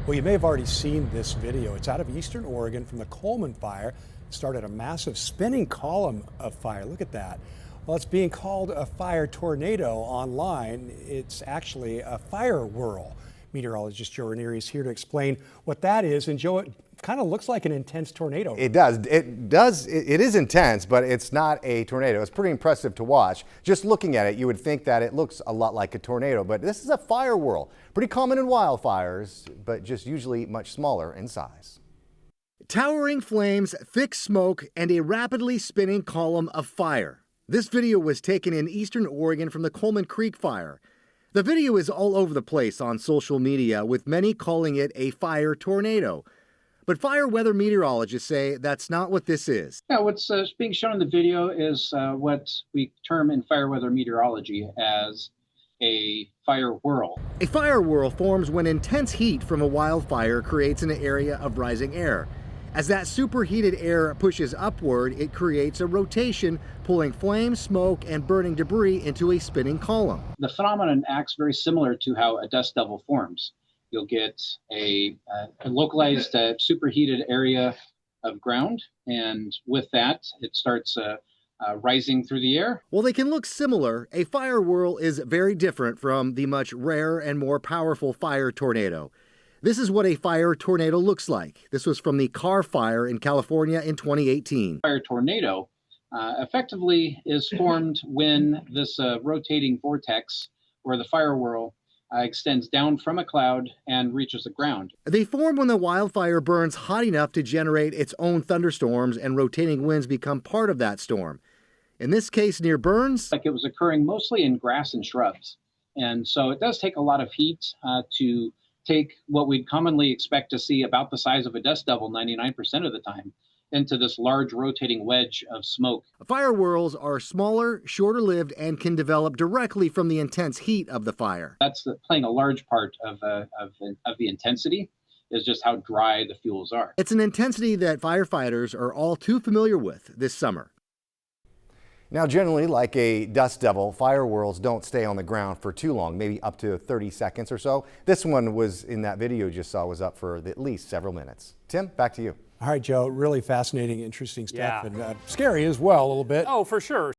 Well, you may have already seen this video. It's out of Eastern Oregon from the Coleman Fire. It started a massive spinning column of fire. Look at that. Well, it's being called a fire tornado online. It's actually a fire whirl. Meteorologist Joe Ranieri is here to explain what that is. And Joe, it kind of looks like an intense tornado. It does. It is intense, but it's not a tornado. It's pretty impressive to watch. Just looking at it, you would think that it looks a lot like a tornado, but this is a fire whirl. Pretty common in wildfires, but just usually much smaller in size. Towering flames, thick smoke, and a rapidly spinning column of fire. This video was taken in Eastern Oregon from the Coleman Creek Fire. The video is all over the place on social media, with many calling it a fire tornado. But fire weather meteorologists say that's not what this is. Yeah, what's being shown in the video is what we term in fire weather meteorology as a fire whirl. A fire whirl forms when intense heat from a wildfire creates an area of rising air. As that superheated air pushes upward, it creates a rotation, pulling flame, smoke, and burning debris into a spinning column. The phenomenon acts very similar to how a dust devil forms. You'll get a localized superheated area of ground, and with that, it starts rising through the air. While they can look similar, a fire whirl is very different from the much rarer and more powerful fire tornado. This is what a fire tornado looks like. This was from the Carr Fire in California in 2018. Fire tornado effectively is formed when this rotating vortex, or the fire whirl, extends down from a cloud and reaches the ground. They form when the wildfire burns hot enough to generate its own thunderstorms, and rotating winds become part of that storm. In this case, near Burns, Like it was occurring mostly in grass and shrubs. And so it does take a lot of heat to take what we'd commonly expect to see about the size of a dust devil 99% of the time into this large rotating wedge of smoke. fire whirls are smaller, shorter lived, and can develop directly from the intense heat of the fire. That's playing a large part of the intensity, is just how dry the fuels are. It's an intensity that firefighters are all too familiar with this summer. Now, generally, like a dust devil, fire whirls don't stay on the ground for too long, maybe up to 30 seconds or so. This one was in that video you just saw, was up for at least several minutes. Tim, back to you. All right, Joe, really fascinating, interesting stuff, Yeah. and scary as well a little bit. Oh, for sure.